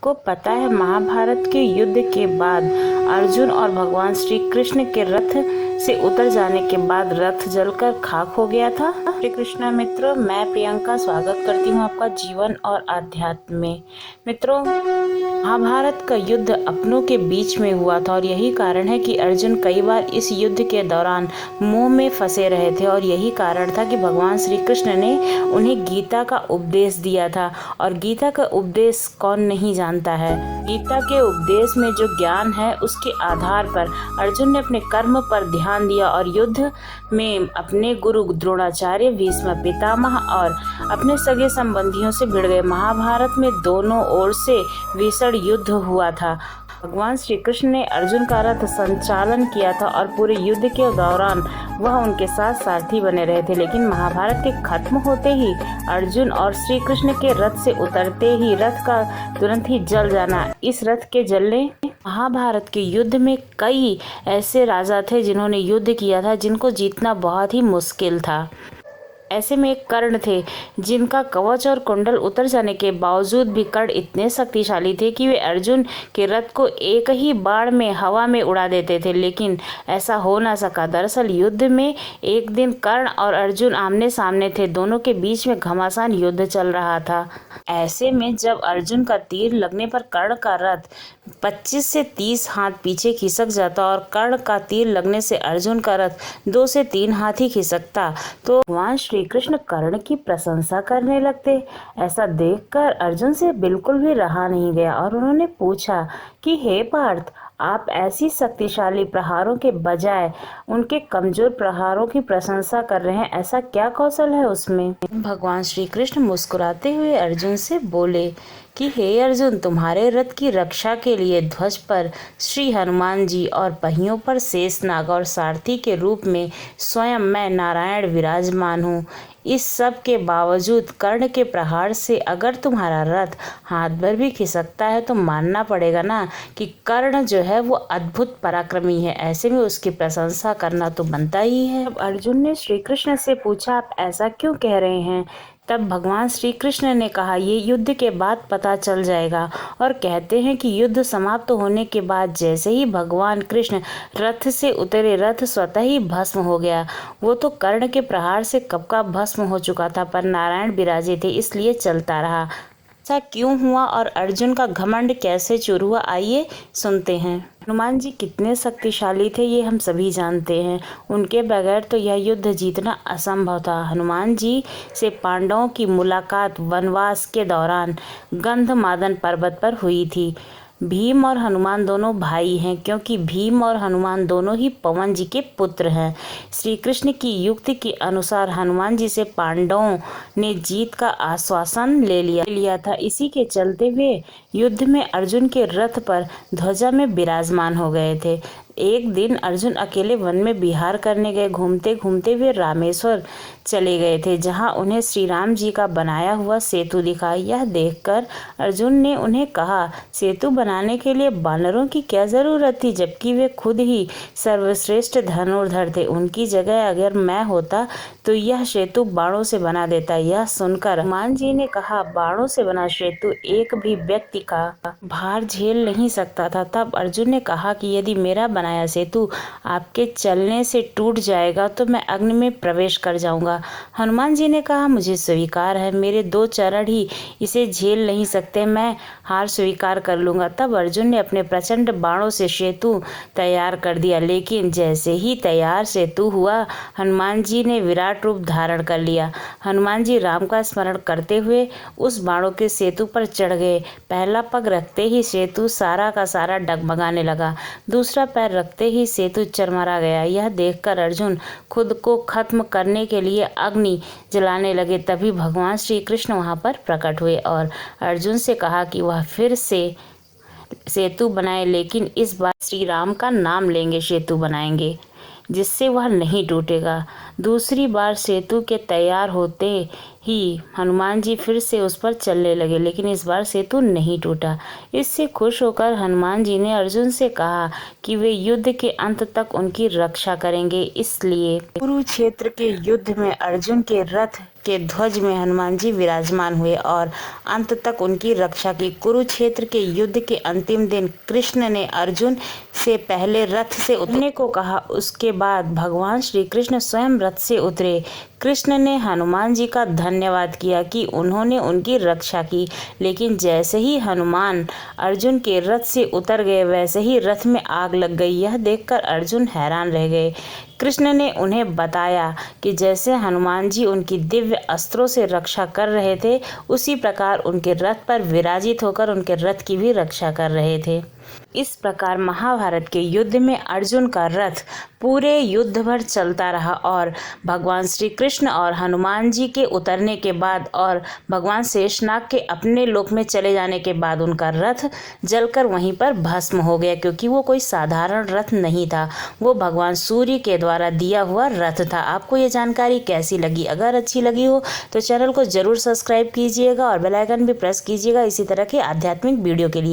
आपको पता है महाभारत के युद्ध के बाद अर्जुन और भगवान श्री कृष्ण के रथ से उतर जाने के बाद रथ जलकर खाक हो गया था। श्री कृष्ण मित्रों, मैं प्रियंका स्वागत करती हूँ आपका जीवन और आध्यात्म में। मित्रों, महाभारत का युद्ध अपनों के बीच में हुआ था और यही कारण है कि अर्जुन कई बार इस युद्ध के दौरान मोह में फंसे रहे थे और यही कारण था कि भगवान श्री कृष्ण ने उन्हें गीता का उपदेश दिया था। और गीता का उपदेश कौन नहीं जानता है। गीता के उपदेश में जो ज्ञान है उसके आधार पर अर्जुन ने अपने कर्म पर ध्यान दिया और युद्ध में अपने गुरु द्रोणाचार्य, भीष्म पितामह और अपने सगे संबंधियों से भिड़ गए। महाभारत में दोनों ओर से भीषण युद्ध हुआ था। भगवान श्री कृष्ण ने अर्जुन का रथ संचालन किया था और पूरे युद्ध के दौरान वह उनके साथ सारथी बने रहे थे। लेकिन महाभारत के खत्म होते ही अर्जुन और श्री कृष्ण के रथ से उतरते ही रथ का तुरंत ही जल जाना, इस रथ के जलने महाभारत के युद्ध में कई ऐसे राजा थे जिन्होंने युद्ध किया था जिनको जीतना बहुत ही मुश्किल था। ऐसे में एक कर्ण थे जिनका कवच और कुंडल उतर जाने के बावजूद भी कर्ण इतने शक्तिशाली थे कि वे अर्जुन के रथ को एक ही बाण में हवा में उड़ा देते थे। लेकिन ऐसा हो ना सका। दरअसल युद्ध में एक दिन कर्ण और अर्जुन आमने सामने थे। दोनों के बीच में घमासान युद्ध चल रहा था। ऐसे में जब अर्जुन का तीर लगने पर कर्ण का रथ 25 से 30 हाथ पीछे खिसक जाता और कर्ण का तीर लगने से अर्जुन का रथ 2 से 3 हाथ ही खिसकता तो भगवान श्री कृष्ण कर्ण की प्रशंसा करने लगते। ऐसा देखकर अर्जुन से बिल्कुल भी रहा नहीं गया और उन्होंने पूछा कि हे पार्थ, आप ऐसी शक्तिशाली प्रहारों के बजाय उनके कमजोर प्रहारों की प्रशंसा कर रहे हैं, ऐसा क्या कौशल है उसमें? भगवान श्री कृष्ण मुस्कुराते हुए अर्जुन से बोले कि हे अर्जुन, तुम्हारे रथ की रक्षा के लिए ध्वज पर श्री हनुमान जी और पहियों पर शेषनाग और सारथी के रूप में स्वयं मैं नारायण विराजमान हूँ। इस सब के बावजूद कर्ण के प्रहार से अगर तुम्हारा रथ हाथ भर भी खिसकता है तो मानना पड़ेगा ना कि कर्ण जो है वो अद्भुत पराक्रमी है। ऐसे में उसकी प्रशंसा करना तो बनता ही है। अब अर्जुन ने श्री कृष्ण से पूछा, आप ऐसा क्यों कह रहे हैं? तब भगवान श्री कृष्ण ने कहा, ये युद्ध के बाद पता चल जाएगा। और कहते हैं कि युद्ध समाप्त होने के बाद जैसे ही भगवान कृष्ण रथ से उतरे, रथ स्वतः ही भस्म हो गया। वो तो कर्ण के प्रहार से कब का भस्म हो चुका था, पर नारायण विराजे थे इसलिए चलता रहा। ऐसा क्यों हुआ और अर्जुन का घमंड कैसे चूर हुआ, आइए सुनते हैं। हनुमान जी कितने शक्तिशाली थे ये हम सभी जानते हैं। उनके बगैर तो यह युद्ध जीतना असंभव था। हनुमान जी से पांडवों की मुलाकात वनवास के दौरान गंधमादन पर्वत पर हुई थी। भीम और हनुमान दोनों भाई हैं क्योंकि भीम और हनुमान दोनों ही पवन जी के पुत्र हैं। श्री कृष्ण की युक्ति के अनुसार हनुमान जी से पांडवों ने जीत का आश्वासन ले लिया था। इसी के चलते वे युद्ध में अर्जुन के रथ पर ध्वजा में विराजमान हो गए थे। एक दिन अर्जुन अकेले वन में विहार करने गए। घूमते घूमते वे रामेश्वर चले गए थे जहां उन्हें श्री राम जी का बनाया हुआ सेतु दिखा। यह देखकर अर्जुन ने उन्हें कहा, सेतु बनाने के लिए वानरों की क्या जरूरत थी, जबकि वे खुद ही सर्वश्रेष्ठ धनुर्धर थे। उनकी जगह अगर मैं होता तो यह सेतु बाणों से बना देता। यह सुनकर हनुमान जी ने कहा, बाणों से बना सेतु एक भी व्यक्ति का भार झेल नहीं सकता था। तब अर्जुन ने कहा कि यदि मेरा बनाया सेतु आपके चलने से टूट जाएगा तो मैं अग्नि में प्रवेश कर जाऊंगा। हनुमान जी ने कहा, मुझे स्वीकार है, मेरे 2 चरण ही इसे झेल नहीं सकते, मैं हार स्वीकार कर लूंगा। तब अर्जुन ने अपने प्रचंड बाणों से सेतु तैयार कर दिया। लेकिन जैसे ही तैयार सेतु हुआ, हनुमान जी ने विराट रूप धारण कर लिया। हनुमान जी राम का स्मरण करते हुए उस बाणों के सेतु पर चढ़ गए। पहला पग रखते ही सेतु सारा का सारा डगमगाने लगा। दूसरा पैर रखते ही सेतु चरमरा गया। यह देखकर अर्जुन खुद को खत्म करने के लिए अग्नि जलाने लगे। तभी भगवान श्री कृष्ण वहां पर प्रकट हुए और अर्जुन से कहा कि वह फिर से सेतु बनाए, लेकिन इस बार श्री राम का नाम लेंगे, सेतु बनाएंगे जिससे वह नहीं टूटेगा। दूसरी बार सेतु के तैयार होते ही हनुमान जी फिर से उस पर चलने लगे, लेकिन इस बार सेतु नहीं टूटा। इससे खुश होकर हनुमान जी ने अर्जुन से कहा कि वे युद्ध के अंत तक उनकी रक्षा करेंगे। इसलिए कुरुक्षेत्र के युद्ध में अर्जुन के रथ के ध्वज में हनुमान जी विराजमान हुए और अंत तक उनकी रक्षा की। कुरुक्षेत्र के युद्ध के अंतिम दिन कृष्ण ने अर्जुन से पहले रथ से उतरने को कहा। उसके बाद भगवान श्री कृष्ण स्वयं रथ से उतरे। कृष्ण ने हनुमान जी का धन्यवाद किया कि उन्होंने उनकी रक्षा की, लेकिन जैसे ही हनुमान अर्जुन के रथ से उतर गए वैसे ही रथ में आग लग गई। यह देखकर अर्जुन हैरान रह गए। कृष्ण ने उन्हें बताया कि जैसे हनुमान जी उनकी दिव्य अस्त्रों से रक्षा कर रहे थे, उसी प्रकार उनके रथ पर विराजित होकर उनके रथ की भी रक्षा कर रहे थे। इस प्रकार महाभारत के युद्ध में अर्जुन का रथ पूरे युद्ध भर चलता रहा और भगवान श्री कृष्ण और हनुमान जी के उतरने के बाद और भगवान शेषनाग के अपने लोक में चले जाने के बाद उनका रथ जलकर वहीं पर भस्म हो गया, क्योंकि वो कोई साधारण रथ नहीं था, वो भगवान सूर्य के द्वारा दिया हुआ रथ था। आपको ये जानकारी कैसी लगी? अगर अच्छी लगी हो तो चैनल को ज़रूर सब्सक्राइब कीजिएगा और बेल आइकन भी प्रेस कीजिएगा इसी तरह के आध्यात्मिक वीडियो के लिए।